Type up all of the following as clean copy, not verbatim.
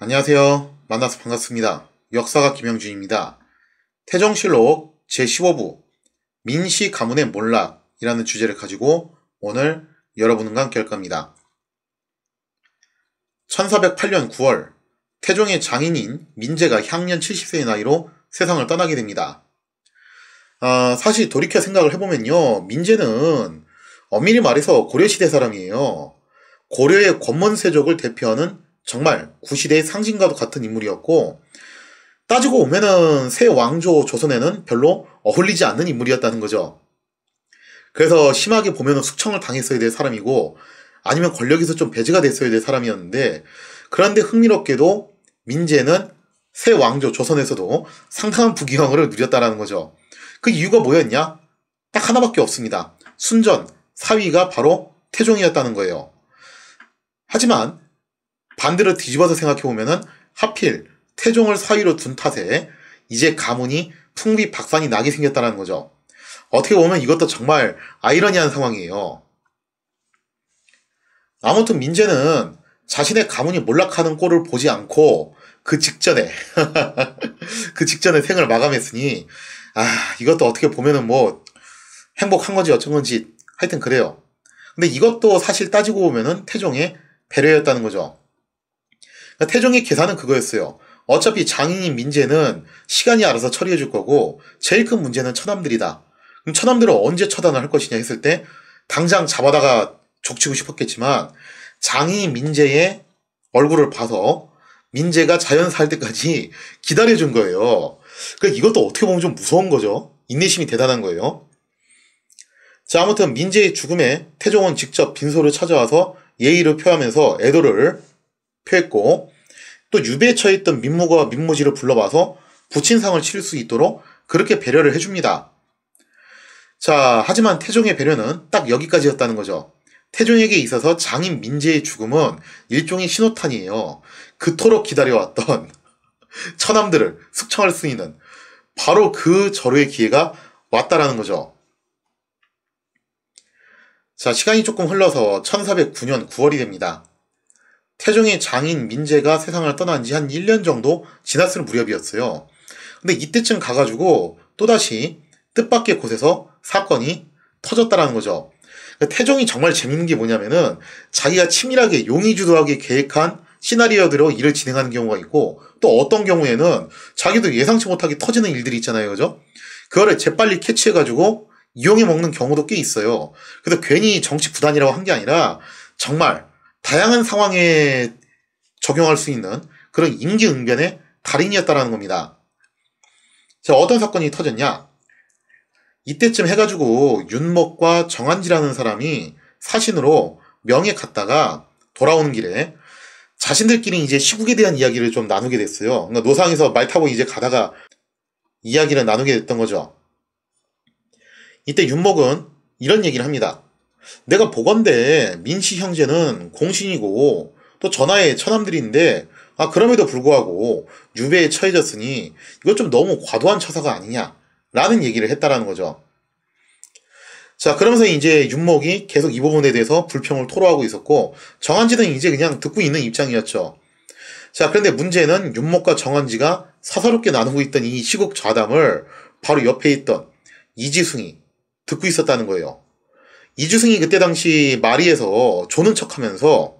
안녕하세요. 만나서 반갑습니다. 역사가 김영준입니다. 태정실록 제15부 민씨 가문의 몰락이라는 주제를 가지고 오늘 여러분과 함께 할 겁니다. 1408년 9월 태종의 장인인 민제가 향년 70세의 나이로 세상을 떠나게 됩니다. 사실 돌이켜 생각을 해보면요. 민제는 엄밀히 말해서 고려시대 사람이에요. 고려의 권문세족을 대표하는 정말 구시대의 상징과도 같은 인물이었고, 따지고 보면은 새 왕조 조선에는 별로 어울리지 않는 인물이었다는 거죠. 그래서 심하게 보면은 숙청을 당했어야 될 사람이고, 아니면 권력에서 좀 배제가 됐어야 될 사람이었는데, 그런데 흥미롭게도 민제는 새 왕조 조선에서도 상당한 부귀영화를 누렸다라는 거죠. 그 이유가 뭐였냐? 딱 하나밖에 없습니다. 순전 사위가 바로 태종이었다는 거예요. 하지만 반대로 뒤집어서 생각해보면은 하필 태종을 사위로 둔 탓에 이제 가문이 풍비박산이 나게 생겼다는 거죠. 어떻게 보면 이것도 정말 아이러니한 상황이에요. 아무튼 민제는 자신의 가문이 몰락하는 꼴을 보지 않고 그 직전에 그 직전에 생을 마감했으니 이것도 어떻게 보면은 뭐 행복한 건지 어쩐 건지 하여튼 그래요. 근데 이것도 사실 따지고 보면은 태종의 배려였다는 거죠. 그러니까 태종의 계산은 그거였어요. 어차피 장인인 민제는 시간이 알아서 처리해 줄 거고 제일 큰 문제는 처남들이다. 그럼 처남들은 언제 처단을 할 것이냐 했을 때 당장 잡아다가 족치고 싶었겠지만 장인인 민제의 얼굴을 봐서 민제가 자연사할 때까지 기다려준 거예요. 그러니까 이것도 어떻게 보면 좀 무서운 거죠. 인내심이 대단한 거예요. 자, 아무튼 민제의 죽음에 태종은 직접 빈소를 찾아와서 예의를 표하면서 애도를 표했고, 또 유배에 처해있던 민무과 민무지를 불러봐서 부친상을 치를 수 있도록 그렇게 배려를 해줍니다. 자, 하지만 태종의 배려는 딱 여기까지였다는 거죠. 태종에게 있어서 장인 민제의 죽음은 일종의 신호탄이에요. 그토록 기다려왔던 처남들을 숙청할 수 있는 바로 그 절호의 기회가 왔다라는 거죠. 자, 시간이 조금 흘러서 1409년 9월이 됩니다. 태종의 장인 민제가 세상을 떠난 지 한 1년 정도 지났을 무렵이었어요. 근데 이때쯤 가가지고 또다시 뜻밖의 곳에서 사건이 터졌다라는 거죠. 그러니까 태종이 정말 재밌는 게 뭐냐면은 자기가 치밀하게 용의주도하게 계획한 시나리오대로 일을 진행하는 경우가 있고, 또 어떤 경우에는 자기도 예상치 못하게 터지는 일들이 있잖아요. 그죠? 그거를 재빨리 캐치해가지고 이용해 먹는 경우도 꽤 있어요. 그래서 괜히 정치 구단이라고 한 게 아니라 정말 다양한 상황에 적용할 수 있는 그런 임기응변의 달인이었다라는 겁니다. 자, 어떤 사건이 터졌냐? 이때쯤 해가지고 윤목과 정한지라는 사람이 사신으로 명에 갔다가 돌아오는 길에 자신들끼리 이제 시국에 대한 이야기를 좀 나누게 됐어요. 그러니까 노상에서 말 타고 이제 가다가 이야기를 나누게 됐던 거죠. 이때 윤목은 이런 얘기를 합니다. 내가 보건대 민씨 형제는 공신이고 또 전하의 처남들인데 그럼에도 불구하고 유배에 처해졌으니 이거 좀 너무 과도한 처사가 아니냐 라는 얘기를 했다라는 거죠. 자, 그러면서 이제 윤목이 계속 이 부분에 대해서 불평을 토로하고 있었고 정한지는 이제 그냥 듣고 있는 입장이었죠. 자, 그런데 문제는 윤목과 정한지가 사사롭게 나누고 있던 이 시국 좌담을 바로 옆에 있던 이지숭이 듣고 있었다는 거예요. 이지승이 그때 당시 마리에서 조는 척하면서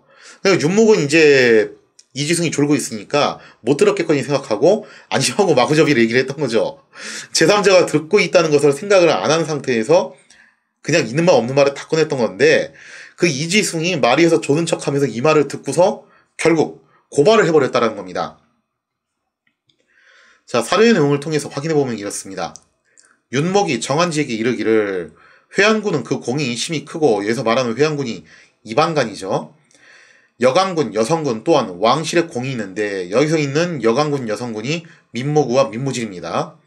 윤목은 이제 이지승이 졸고 있으니까 못 들었겠거니 생각하고 안심하고 마구잡이를 얘기를 했던 거죠. 제3자가 듣고 있다는 것을 생각을 안 한 상태에서 그냥 있는 말 없는 말을 다 꺼냈던 건데, 그 이지승이 마리에서 조는 척하면서 이 말을 듣고서 결국 고발을 해버렸다는 겁니다. 자, 사료의 내용을 통해서 확인해보면 이렇습니다. 윤목이 정한지에게 이르기를 회안군은 그 공이 심히 크고, 여기서 말하는 회안군이 이방간이죠. 여강군, 여성군 또한 왕실의 공이 있는데 여기서 있는 여강군, 여성군이 민무구와 민무질입니다.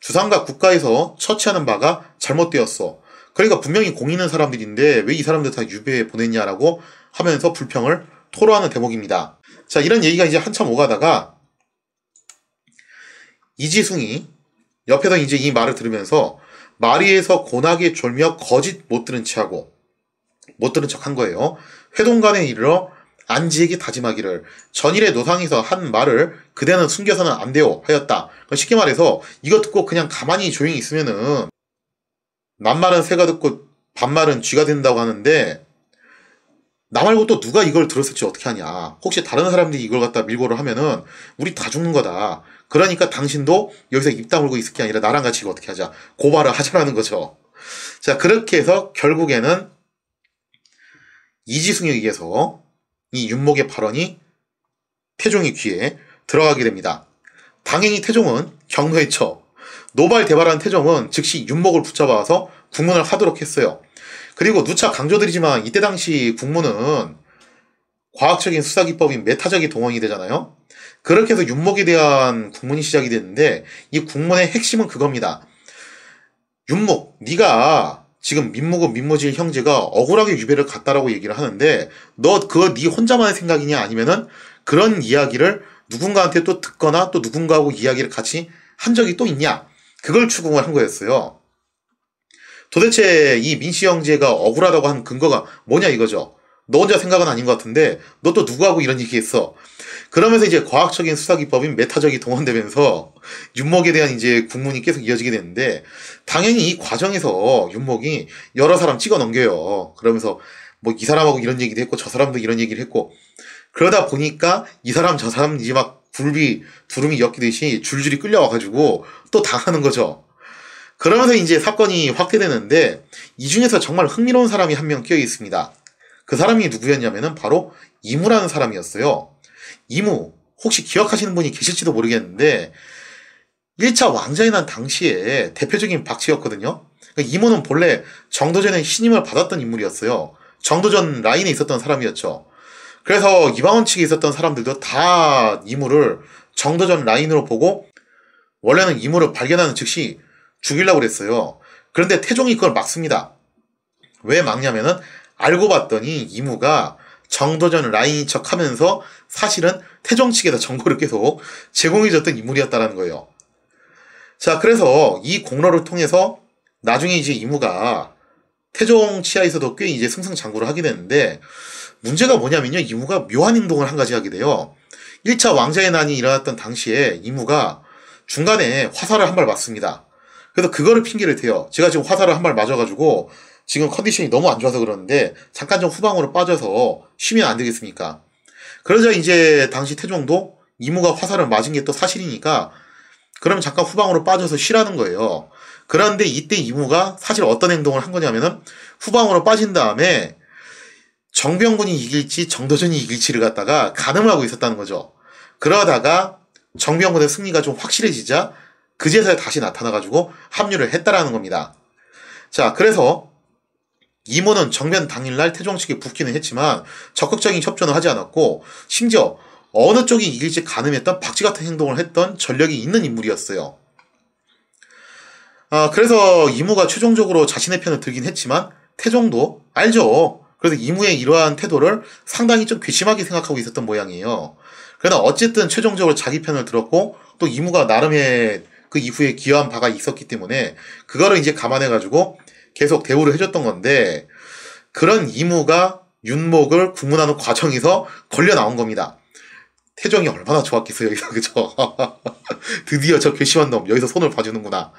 주상과 국가에서 처치하는 바가 잘못되었어. 그러니까 분명히 공 있는 사람들인데 왜 이 사람들 다 유배에 보냈냐라고 하면서 불평을 토로하는 대목입니다. 자, 이런 얘기가 이제 한참 오가다가 이지숭이 옆에서 이제 이 말을 들으면서 마리에서 고나게 졸며 거짓 못 들은 척한 거예요. 회동관에 이르러 안지에게 다짐하기를 전일의 노상에서 한 말을 그대는 숨겨서는 안 돼요 하였다. 쉽게 말해서 이거 듣고 그냥 가만히 조용히 있으면은 남말은 새가 듣고 반말은 쥐가 된다고 하는데 나 말고 또 누가 이걸 들었을지 어떻게 하냐. 혹시 다른 사람들이 이걸 갖다 밀고를 하면은 우리 다 죽는 거다. 그러니까 당신도 여기서 입 다물고 있을 게 아니라 나랑 같이 이거 어떻게 하자. 고발을 하자라는 거죠. 자, 그렇게 해서 결국에는 이지승에 의해서 이 윤목의 발언이 태종의 귀에 들어가게 됩니다. 당연히 태종은 경노했죠. 노발대발한 태종은 즉시 윤목을 붙잡아서 국문을 하도록 했어요. 그리고 누차 강조드리지만 이때 당시 국문은 과학적인 수사기법인 메타적이 동원이 되잖아요. 그렇게 해서 윤목에 대한 국문이 시작이 됐는데 이 국문의 핵심은 그겁니다. 윤목, 네가 지금 민무고 민무질 형제가 억울하게 유배를 갔다라고 얘기를 하는데 너 그거 네 혼자만의 생각이냐 아니면은 그런 이야기를 누군가한테 또 듣거나 또 누군가하고 이야기를 같이 한 적이 또 있냐. 그걸 추궁을 한 거였어요. 도대체 이 민씨 형제가 억울하다고 한 근거가 뭐냐 이거죠. 너 혼자 생각은 아닌 것 같은데 너 또 누구하고 이런 얘기 했어. 그러면서 이제 과학적인 수사기법인 메타적이 동원되면서 윤목에 대한 이제 국문이 계속 이어지게 되는데 당연히 이 과정에서 윤목이 여러 사람 찍어 넘겨요. 그러면서 뭐 이 사람하고 이런 얘기도 했고 저 사람도 이런 얘기를 했고 그러다 보니까 이 사람 저 사람 이제 막 굴비 두rum이 엮이듯이 줄줄이 끌려와가지고 또 당하는 거죠. 그러면서 이제 사건이 확대되는데 이 중에서 정말 흥미로운 사람이 한 명 끼어 있습니다. 그 사람이 누구였냐면은 바로 이무라는 사람이었어요. 이무 혹시 기억하시는 분이 계실지도 모르겠는데 1차 왕자의 난 당시에 대표적인 박치였거든요. 이무는 본래 정도전의 신임을 받았던 인물이었어요. 정도전 라인에 있었던 사람이었죠. 그래서 이방원 측에 있었던 사람들도 다 이무를 정도전 라인으로 보고 원래는 이무를 발견하는 즉시 죽이려고 그랬어요. 그런데 태종이 그걸 막습니다. 왜 막냐면은 알고 봤더니 이무가 정도전 라인인 척 하면서 사실은 태종 측에다 정보를 계속 제공해줬던 인물이었다는 거예요. 자, 그래서 이 공로를 통해서 나중에 이제 이무가 태종 치하에서도 꽤 이제 승승장구를 하게 되는데 문제가 뭐냐면요. 이무가 묘한 행동을 한 가지 하게 돼요. 1차 왕자의 난이 일어났던 당시에 이무가 중간에 화살을 한 발 맞습니다. 그래서 그거를 핑계를 대요. 제가 지금 화살을 한 발 맞아가지고 지금 컨디션이 너무 안 좋아서 그러는데 잠깐 좀 후방으로 빠져서 쉬면 안 되겠습니까? 그러자 이제 당시 태종도 이무가 화살을 맞은 게 또 사실이니까 그러면 잠깐 후방으로 빠져서 쉬라는 거예요. 그런데 이때 이무가 사실 어떤 행동을 한 거냐면은 후방으로 빠진 다음에 정병군이 이길지 정도전이 이길지를 갖다가 가늠을 하고 있었다는 거죠. 그러다가 정병군의 승리가 좀 확실해지자 그제서야 다시 나타나가지고 합류를 했다라는 겁니다. 자, 그래서 이무는 정변 당일날 태종 측에 붙기는 했지만 적극적인 협조는 하지 않았고 심지어 어느 쪽이 이길지 가늠했던 박쥐 같은 행동을 했던 전력이 있는 인물이었어요. 그래서 이무가 최종적으로 자신의 편을 들긴 했지만 태종도 알죠. 그래서 이무의 이러한 태도를 상당히 좀 괘씸하게 생각하고 있었던 모양이에요. 그러나 어쨌든 최종적으로 자기 편을 들었고 또 이무가 나름의 그 이후에 기여한 바가 있었기 때문에 그거를 이제 감안해가지고 계속 대우를 해줬던 건데 그런 이무가 윤목을 국문하는 과정에서 걸려 나온 겁니다. 태종이 얼마나 좋았겠어요, 여기서, 그죠? 드디어 저 괘씸한 놈, 여기서 손을 봐주는구나.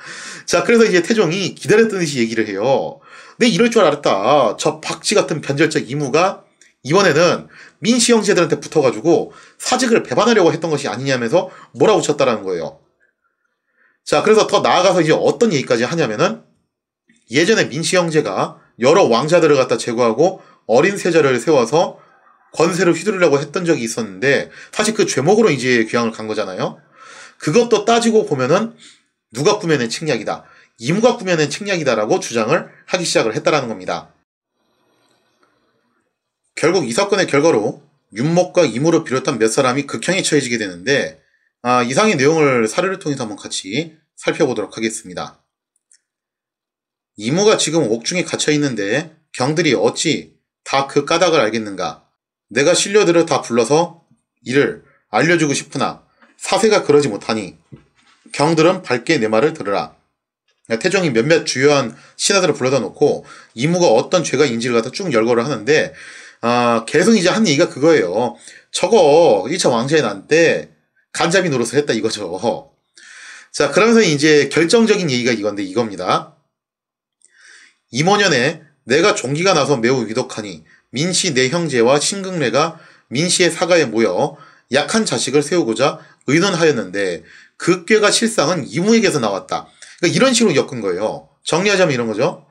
자, 그래서 이제 태종이 기다렸던 듯이 얘기를 해요. 내 이럴 줄 알았다. 저 박쥐 같은 변절적 이무가 이번에는 민씨 형제들한테 붙어가지고 사직을 배반하려고 했던 것이 아니냐면서 몰아붙였다라는 거예요. 자, 그래서 더 나아가서 이제 어떤 얘기까지 하냐면은 예전에 민씨 형제가 여러 왕자들을 갖다 제거하고 어린 세자를 세워서 권세를 휘두르려고 했던 적이 있었는데 사실 그 죄목으로 이제 귀향을 간 거잖아요. 그것도 따지고 보면은 누가 꾸며낸 책략이다. 이무가 꾸며낸 책략이다라고 주장을 하기 시작을 했다라는 겁니다. 결국 이 사건의 결과로 윤목과 이무를 비롯한 몇 사람이 극형에 처해지게 되는데 이상의 내용을 사례를 통해서 한번 같이 살펴보도록 하겠습니다. 이무가 지금 옥중에 갇혀 있는데 경들이 어찌 다 그 까닭을 알겠는가? 내가 신료들을 다 불러서 이를 알려주고 싶으나 사세가 그러지 못하니 경들은 밝게 내 말을 들으라. 태종이 몇몇 주요한 신하들을 불러다 놓고 이무가 어떤 죄가 인지를 갖다 쭉 열거를 하는데 계속 이제 한 얘기가 그거예요. 저거 1차 왕자의 난 때 간잡이 노릇을 했다 이거죠. 자, 그러면서 이제 결정적인 얘기가 이겁니다. 임원년에 내가 종기가 나서 매우 위독하니 민씨 내 형제와 신극래가 민씨의 사가에 모여 약한 자식을 세우고자 의논하였는데 그 꾀가 실상은 이무에게서 나왔다. 그러니까 이런 식으로 엮은 거예요. 정리하자면 이런 거죠.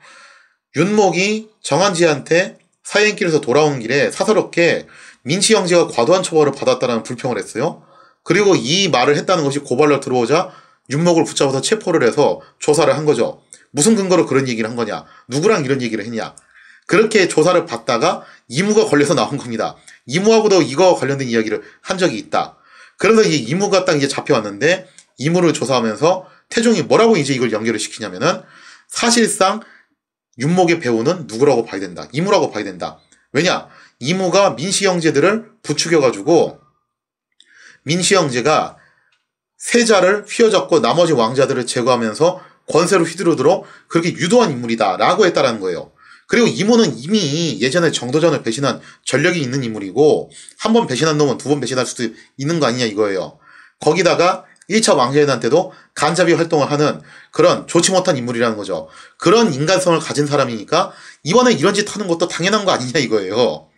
윤목이 정한지한테 사행길에서 돌아오는 길에 사사롭게 민씨 형제가 과도한 처벌을 받았다는 불평을 했어요. 그리고 이 말을 했다는 것이 고발로 들어오자 윤목을 붙잡아서 체포를 해서 조사를 한 거죠. 무슨 근거로 그런 얘기를 한 거냐? 누구랑 이런 얘기를 했냐? 그렇게 조사를 받다가 이무가 걸려서 나온 겁니다. 이무하고도 이거 관련된 이야기를 한 적이 있다. 그래서 이 이무가 딱 이제 잡혀왔는데 이무를 조사하면서 태종이 뭐라고 이제 이걸 연결을 시키냐면은 사실상 윤목의 배우는 누구라고 봐야 된다. 이무라고 봐야 된다. 왜냐? 이무가 민씨 형제들을 부추겨가지고 민씨 형제가 세자를 휘어잡고 나머지 왕자들을 제거하면서 권세로 휘두르도록 그렇게 유도한 인물이다 라고 했다라는 거예요. 그리고 이무는 이미 예전에 정도전을 배신한 전력이 있는 인물이고 한 번 배신한 놈은 두 번 배신할 수도 있는 거 아니냐 이거예요. 거기다가 1차 왕자의 난 때도 간잡이 활동을 하는 그런 좋지 못한 인물이라는 거죠. 그런 인간성을 가진 사람이니까 이번에 이런 짓 하는 것도 당연한 거 아니냐 이거예요.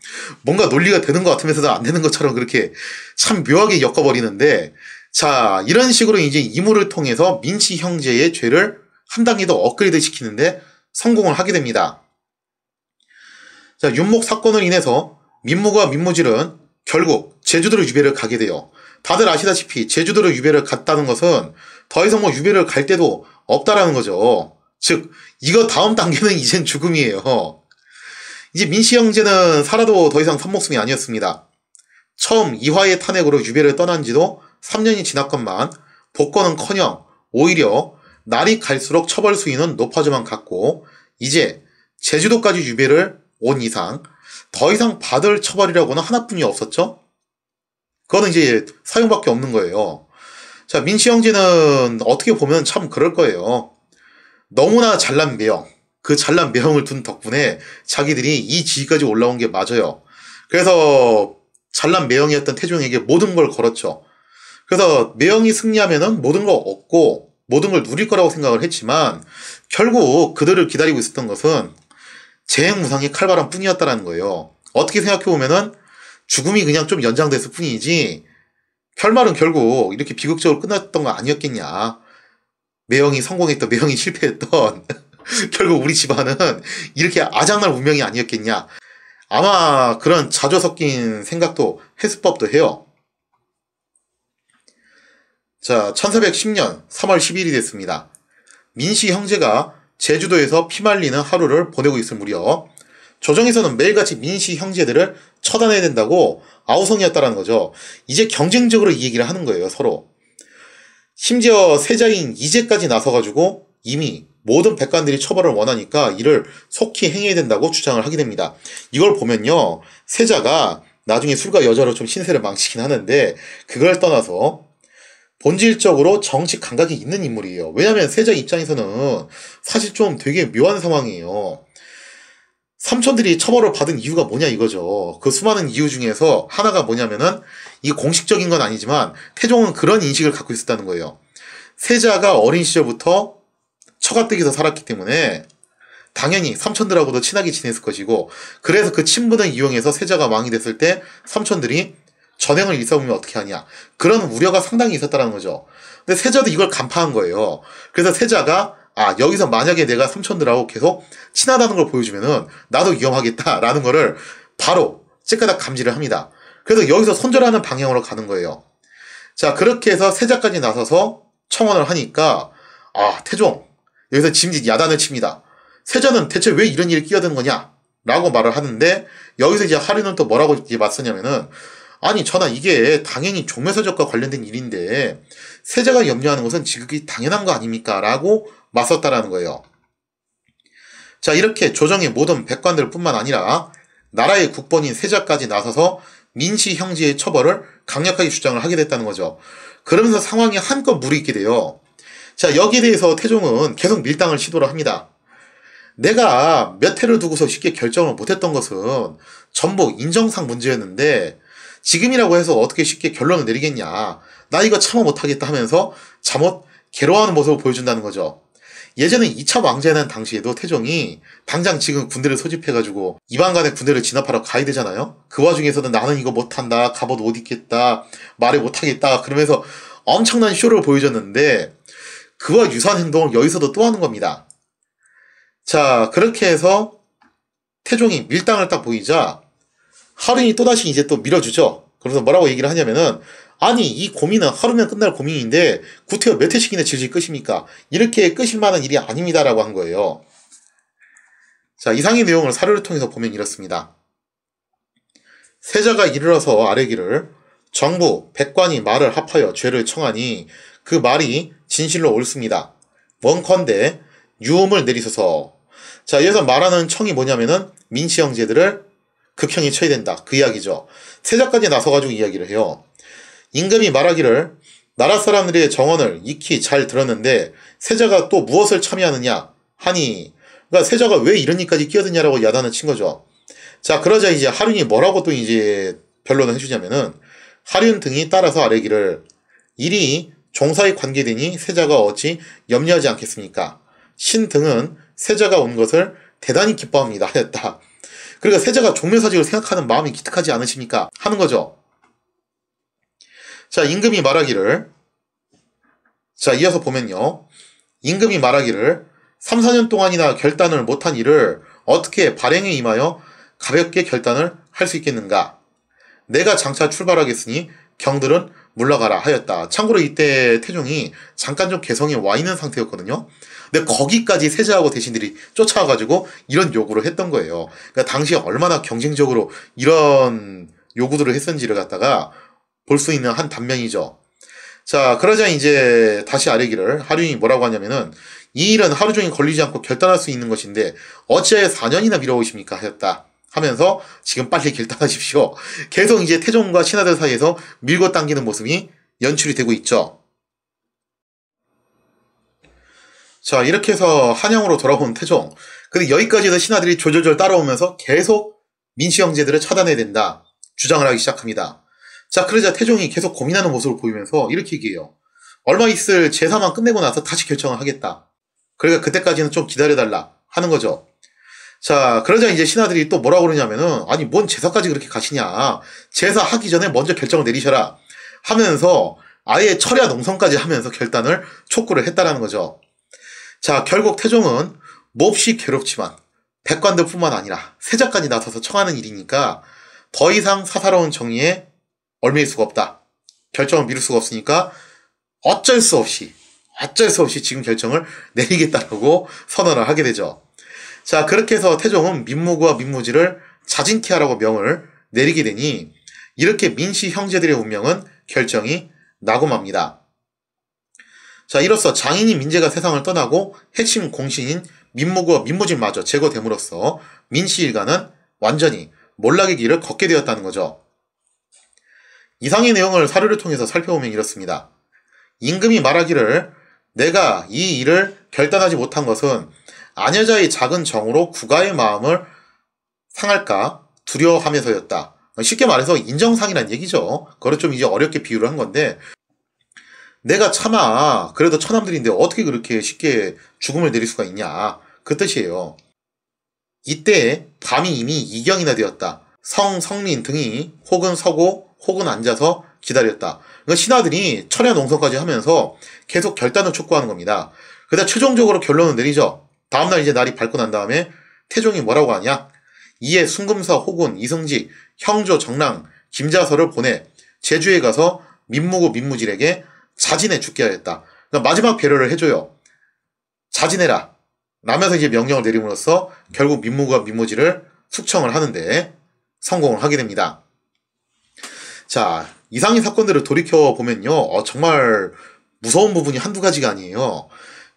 뭔가 논리가 되는 것 같으면서도 안 되는 것처럼 그렇게 참 묘하게 엮어버리는데, 자, 이런 식으로 이제 이무를 통해서 민씨 형제의 죄를 한 단계 더 업그레이드 시키는데 성공을 하게 됩니다. 자, 윤목 사건으로 인해서 민무가 민무질은 결국 제주도로 유배를 가게 돼요. 다들 아시다시피 제주도로 유배를 갔다는 것은 더 이상 뭐 유배를 갈 데도 없다라는 거죠. 즉, 이거 다음 단계는 이젠 죽음이에요. 이제 민씨 형제는 살아도 더 이상 산목숨이 아니었습니다. 처음 이화의 탄핵으로 유배를 떠난 지도 3년이 지났건만 복권은커녕 오히려 날이 갈수록 처벌 수위는 높아져만 갔고 이제 제주도까지 유배를 온 이상 더 이상 받을 처벌이라고는 하나뿐이 없었죠. 그거는 이제 사형밖에 없는 거예요. 자, 민씨 형제는 어떻게 보면 참 그럴 거예요. 너무나 잘난 매형, 그 잘난 매형을 둔 덕분에 자기들이 이 지위까지 올라온 게 맞아요. 그래서 잘난 매형이었던 태종에게 모든 걸 걸었죠. 그래서 매형이 승리하면은 모든 걸 얻고 모든 걸 누릴 거라고 생각을 했지만 결국 그들을 기다리고 있었던 것은 재행무상의 칼바람 뿐이었다는 거예요. 어떻게 생각해보면은 죽음이 그냥 좀 연장됐을 뿐이지 결말은 결국 이렇게 비극적으로 끝났던 거 아니었겠냐. 매형이 성공했던, 매형이 실패했던 결국 우리 집안은 이렇게 아장날 운명이 아니었겠냐. 아마 그런 자조 섞인 생각도 했을 법도 해요. 자, 1410년 3월 10일이 됐습니다. 민씨 형제가 제주도에서 피말리는 하루를 보내고 있을 무렵 조정에서는 매일같이 민씨 형제들을 처단해야 된다고 아우성이었다라는 거죠. 이제 경쟁적으로 이 얘기를 하는 거예요, 서로. 심지어 세자인 이제까지 나서가지고 이미 모든 백관들이 처벌을 원하니까 이를 속히 행해야 된다고 주장을 하게 됩니다. 이걸 보면요, 세자가 나중에 술과 여자로 좀 신세를 망치긴 하는데 그걸 떠나서 본질적으로 정치 감각이 있는 인물이에요. 왜냐하면 세자 입장에서는 사실 좀 되게 묘한 상황이에요. 삼촌들이 처벌을 받은 이유가 뭐냐 이거죠. 그 수많은 이유 중에서 하나가 뭐냐면은 이게 공식적인 건 아니지만 태종은 그런 인식을 갖고 있었다는 거예요. 세자가 어린 시절부터 처가댁에서 살았기 때문에 당연히 삼촌들하고도 친하게 지냈을 것이고 그래서 그 친분을 이용해서 세자가 왕이 됐을 때 삼촌들이 전횡을 일삼으면 어떻게 하냐. 그런 우려가 상당히 있었다는 거죠. 근데 세자도 이걸 간파한 거예요. 그래서 세자가 여기서 만약에 내가 삼촌들하고 계속 친하다는 걸 보여주면은 나도 위험하겠다라는 거를 바로 째까닥 감지를 합니다. 그래서 여기서 손절하는 방향으로 가는 거예요. 자, 그렇게 해서 세자까지 나서서 청원을 하니까 태종 여기서 짐짓 야단을 칩니다. 세자는 대체 왜 이런 일에 끼어든 거냐? 라고 말을 하는데 여기서 이제 하류는 또 뭐라고 이제 맞서냐면은 아니 전하 이게 당연히 종묘서적과 관련된 일인데 세자가 염려하는 것은 지극히 당연한 거 아닙니까? 라고 맞섰다라는 거예요. 자, 이렇게 조정의 모든 백관들 뿐만 아니라 나라의 국본인 세자까지 나서서 민씨 형제의 처벌을 강력하게 주장을 하게 됐다는 거죠. 그러면서 상황이 한껏 무르익게 돼요. 자, 여기에 대해서 태종은 계속 밀당을 시도를 합니다. 내가 몇 해를 두고서 쉽게 결정을 못했던 것은 전부 인정상 문제였는데 지금이라고 해서 어떻게 쉽게 결론을 내리겠냐. 나 이거 참아 못하겠다 하면서 잠옷 괴로워하는 모습을 보여준다는 거죠. 예전에 2차 왕제는 당시에도 태종이 당장 지금 군대를 소집해가지고 이방간의 군대를 진압하러 가야 되잖아요. 그 와중에서는 나는 이거 못한다, 갑옷 못 입겠다, 말을 못하겠다 그러면서 엄청난 쇼를 보여줬는데 그와 유사한 행동을 여기서도 또 하는 겁니다. 자, 그렇게 해서 태종이 밀당을 딱 보이자 하륜이 또다시 이제 또 밀어주죠. 그래서 뭐라고 얘기를 하냐면은 아니 이 고민은 하루면 끝날 고민인데 구태여 몇 회씩이나 질질 끄십니까? 이렇게 끄실 만한 일이 아닙니다라고 한 거예요. 자, 이상의 내용을 사료를 통해서 보면 이렇습니다. 세자가 이르러서 아뢰기를 정부 백관이 말을 합하여 죄를 청하니 그 말이 진실로 옳습니다. 원컨대 유음을 내리소서. 자, 여기서 말하는 청이 뭐냐면은 민씨 형제들을 극형에 처해야 된다. 그 이야기죠. 세자까지 나서가지고 이야기를 해요. 임금이 말하기를 나라 사람들의 정언을 익히 잘 들었는데 세자가 또 무엇을 참여하느냐 하니, 그러니까 세자가 왜 이런 일까지 끼어드냐라고 야단을 친 거죠. 자, 그러자 이제 하륜이 뭐라고 또 이제 변론을 해주냐면은 하륜 등이 따라서 아뢰기를 일이 종사에 관계되니 세자가 어찌 염려하지 않겠습니까? 신 등은 세자가 온 것을 대단히 기뻐합니다 하였다. 그러니까 세자가 종묘사직을 생각하는 마음이 기특하지 않으십니까? 하는 거죠. 자, 임금이 말하기를, 자, 이어서 보면요. 임금이 말하기를 3, 4년 동안이나 결단을 못한 일을 어떻게 발행에 임하여 가볍게 결단을 할 수 있겠는가? 내가 장차 출발하겠으니 경들은 물러가라 하였다. 참고로 이때 태종이 잠깐 좀 개성에 와 있는 상태였거든요. 근데 거기까지 세자하고 대신들이 쫓아와가지고 이런 요구를 했던 거예요. 그러니까 당시에 얼마나 경쟁적으로 이런 요구들을 했었는지를 갖다가 볼 수 있는 한 단면이죠. 자, 그러자 이제 다시 아뢰기를 하륜이 뭐라고 하냐면은 이 일은 하루 종일 걸리지 않고 결단할 수 있는 것인데 어찌하여 4년이나 미뤄오십니까 하였다. 하면서 지금 빨리 결단하십시오. 계속 이제 태종과 신하들 사이에서 밀고 당기는 모습이 연출이 되고 있죠. 자, 이렇게 해서 한양으로 돌아온 태종. 근데 여기까지 해서 신하들이 졸졸졸 따라오면서 계속 민씨 형제들을 차단해야 된다 주장을 하기 시작합니다. 자, 그러자 태종이 계속 고민하는 모습을 보이면서 이렇게 얘기해요. 얼마 있을 제사만 끝내고 나서 다시 결정을 하겠다. 그러니까 그때까지는 좀 기다려달라 하는 거죠. 자, 그러자 이제 신하들이 또 뭐라고 그러냐면은 아니 뭔 제사까지 그렇게 가시냐. 제사 하기 전에 먼저 결정을 내리셔라 하면서 아예 철야 농성까지 하면서 결단을 촉구를 했다라는 거죠. 자, 결국 태종은 몹시 괴롭지만 백관들 뿐만 아니라 세자까지 나서서 청하는 일이니까 더 이상 사사로운 정의에 얽매일 수가 없다. 결정을 미룰 수가 없으니까 어쩔 수 없이 지금 결정을 내리겠다라고 선언을 하게 되죠. 자, 그렇게 해서 태종은 민무구와 민무지를 자진케 하라고 명을 내리게 되니 이렇게 민씨 형제들의 운명은 결정이 나고 맙니다. 자, 이로써 장인이 민제가 세상을 떠나고 핵심 공신인 민무구와 민무지마저 제거됨으로써 민씨 일가는 완전히 몰락의 길을 걷게 되었다는 거죠. 이상의 내용을 사료를 통해서 살펴보면 이렇습니다. 임금이 말하기를 내가 이 일을 결단하지 못한 것은 아녀자의 작은 정으로 국가의 마음을 상할까 두려워하면서였다. 쉽게 말해서 인정상이란 얘기죠. 그걸 좀 이제 어렵게 비유를 한 건데 내가 차마 그래도 처남들인데 어떻게 그렇게 쉽게 죽음을 내릴 수가 있냐 그 뜻이에요. 이때 밤이 이미 이경이나 되었다. 성민 등이 혹은 서고 혹은 앉아서 기다렸다. 그러니까 신하들이 철야 농성까지 하면서 계속 결단을 촉구하는 겁니다. 그러다 최종적으로 결론을 내리죠. 다음날 이제 날이 밝고 난 다음에 태종이 뭐라고 하냐? 이에 순금사 혹은 이승직, 형조 정랑, 김자서를 보내 제주에 가서 민무구 민무질에게 자진해 죽게 하였다. 그러니까 마지막 배려를 해줘요. 자진해라. 라면서 이제 명령을 내림으로써 결국 민무구와 민무질을 숙청을 하는데 성공을 하게 됩니다. 자, 이상의 사건들을 돌이켜보면요. 정말 무서운 부분이 한두 가지가 아니에요.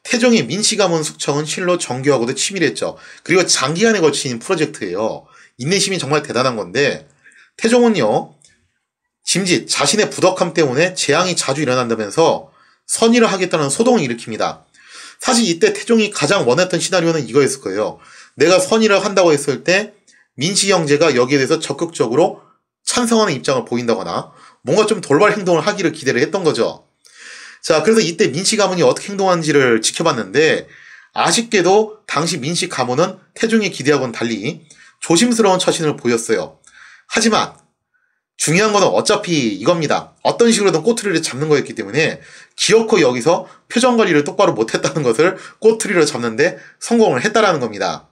태종의 민씨가문 숙청은 실로 정교하고도 치밀했죠. 그리고 장기간에 걸친 프로젝트예요. 인내심이 정말 대단한 건데 태종은요. 짐짓 자신의 부덕함 때문에 재앙이 자주 일어난다면서 선의를 하겠다는 소동을 일으킵니다. 사실 이때 태종이 가장 원했던 시나리오는 이거였을 거예요. 내가 선의를 한다고 했을 때 민씨 형제가 여기에 대해서 적극적으로 찬성하는 입장을 보인다거나 뭔가 좀 돌발 행동을 하기를 기대를 했던 거죠. 자, 그래서 이때 민씨 가문이 어떻게 행동하는지를 지켜봤는데 아쉽게도 당시 민씨 가문은 태종의 기대하고는 달리 조심스러운 처신을 보였어요. 하지만 중요한 거는 어차피 이겁니다. 어떤 식으로든 꼬투리를 잡는 거였기 때문에 기어코 여기서 표정 관리를 똑바로 못했다는 것을 꼬투리로 잡는데 성공을 했다라는 겁니다.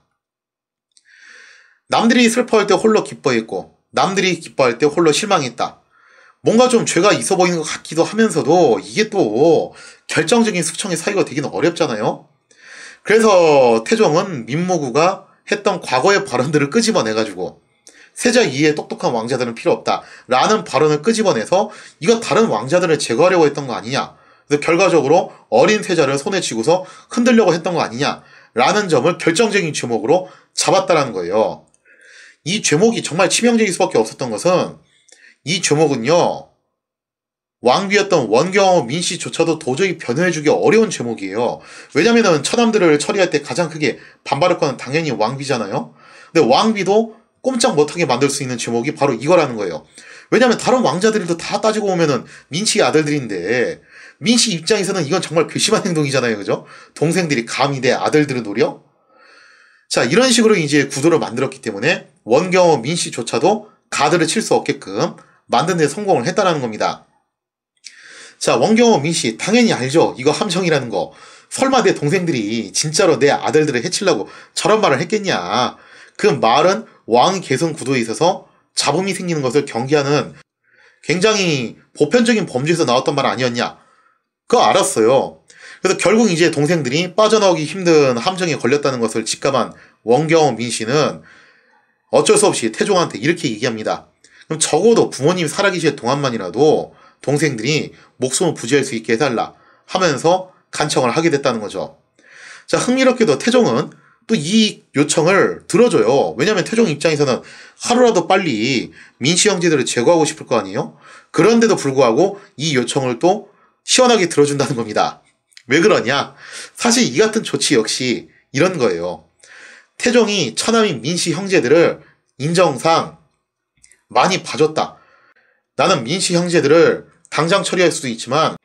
남들이 슬퍼할 때 홀로 기뻐했고 남들이 기뻐할 때 홀로 실망했다. 뭔가 좀 죄가 있어 보이는 것 같기도 하면서도 이게 또 결정적인 숙청의 사유가 되기는 어렵잖아요. 그래서 태종은 민무구가 했던 과거의 발언들을 끄집어내가지고 세자 이후에 똑똑한 왕자들은 필요 없다 라는 발언을 끄집어내서 이거 다른 왕자들을 제거하려고 했던 거 아니냐, 그래서 결과적으로 어린 세자를 손에 쥐고서 흔들려고 했던 거 아니냐 라는 점을 결정적인 죄목으로 잡았다라는 거예요. 이 죄목이 정말 치명적일 수밖에 없었던 것은 이 죄목은요, 왕비였던 원경호 민씨조차도 도저히 변호해주기 어려운 죄목이에요. 왜냐면은 처남들을 처리할 때 가장 크게 반발할 거는 당연히 왕비잖아요. 근데 왕비도 꼼짝 못하게 만들 수 있는 죄목이 바로 이거라는 거예요. 왜냐면 다른 왕자들도 다 따지고 보면은 민씨의 아들들인데 민씨 입장에서는 이건 정말 괘씸한 행동이잖아요. 그죠? 동생들이 감히 내 아들들을 노려? 자, 이런 식으로 이제 구도를 만들었기 때문에 원경호 민씨조차도 가드를 칠 수 없게끔 만든 데 성공을 했다는 겁니다. 자, 원경호 민씨 당연히 알죠. 이거 함정이라는 거. 설마 내 동생들이 진짜로 내 아들들을 해치려고 저런 말을 했겠냐. 그 말은 왕 계승 구도에 있어서 잡음이 생기는 것을 경계하는 굉장히 보편적인 범죄에서 나왔던 말 아니었냐. 그거 알았어요. 그래서 결국 이제 동생들이 빠져나오기 힘든 함정에 걸렸다는 것을 직감한 원경호 민씨는 어쩔 수 없이 태종한테 이렇게 얘기합니다. 그럼 적어도 부모님이 살아계실 동안만이라도 동생들이 목숨을 부지할 수 있게 해달라 하면서 간청을 하게 됐다는 거죠. 자, 흥미롭게도 태종은 또 이 요청을 들어줘요. 왜냐면 태종 입장에서는 하루라도 빨리 민씨 형제들을 제거하고 싶을 거 아니에요? 그런데도 불구하고 이 요청을 또 시원하게 들어준다는 겁니다. 왜 그러냐? 사실 이 같은 조치 역시 이런 거예요. 태종이 처남인 민씨 형제들을 인정상 많이 봐줬다. 나는 민씨 형제들을 당장 처리할 수도 있지만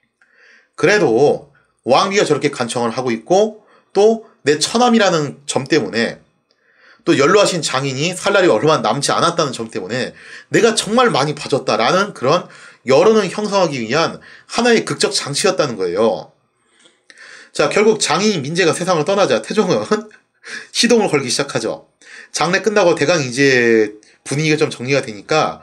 그래도 왕비가 저렇게 간청을 하고 있고 또 내 처남이라는 점 때문에 또 연로하신 장인이 살 날이 얼마 남지 않았다는 점 때문에 내가 정말 많이 봐줬다라는 그런 여론을 형성하기 위한 하나의 극적 장치였다는 거예요. 자, 결국 장인인 민재가 세상을 떠나자 태종은 시동을 걸기 시작하죠. 장례 끝나고 대강 이제 분위기가 좀 정리가 되니까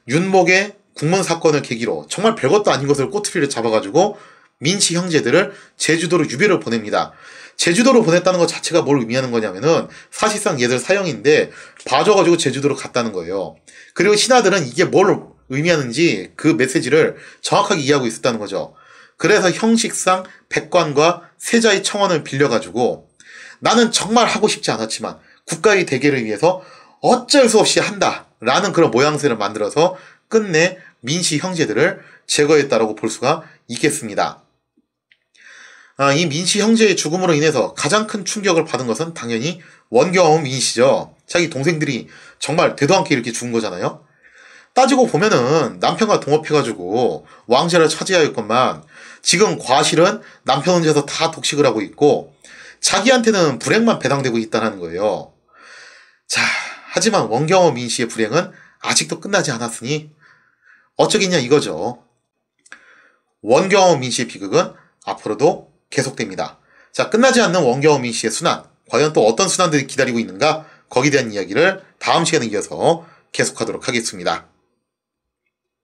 윤목의 국문 사건을 계기로 정말 별것도 아닌 것을 꼬투리를 잡아가지고 민씨 형제들을 제주도로 유배를 보냅니다. 제주도로 보냈다는 것 자체가 뭘 의미하는 거냐면은 사실상 얘들 사형인데 봐줘가지고 제주도로 갔다는 거예요. 그리고 신하들은 이게 뭘 의미하는지 그 메시지를 정확하게 이해하고 있었다는 거죠. 그래서 형식상 백관과 세자의 청원을 빌려가지고 나는 정말 하고 싶지 않았지만 국가의 대계를 위해서 어쩔 수 없이 한다라는 그런 모양새를 만들어서 끝내 민씨 형제들을 제거했다라고 볼 수가 있겠습니다. 이 민씨 형제의 죽음으로 인해서 가장 큰 충격을 받은 것은 당연히 원경호 민씨죠. 자기 동생들이 정말 되도 않게 이렇게 죽은 거잖아요. 따지고 보면은 남편과 동업해가지고 왕자를 차지하였건만 지금 과실은 남편 혼자서 다 독식을 하고 있고 자기한테는 불행만 배당되고 있다는 거예요. 자, 하지만 원경호 민씨의 불행은 아직도 끝나지 않았으니 어쩌겠냐 이거죠. 원경호 민씨의 비극은 앞으로도 계속됩니다. 자, 끝나지 않는 원경호 민씨의 순환, 과연 또 어떤 순환들이 기다리고 있는가, 거기에 대한 이야기를 다음 시간에 이어서 계속하도록 하겠습니다.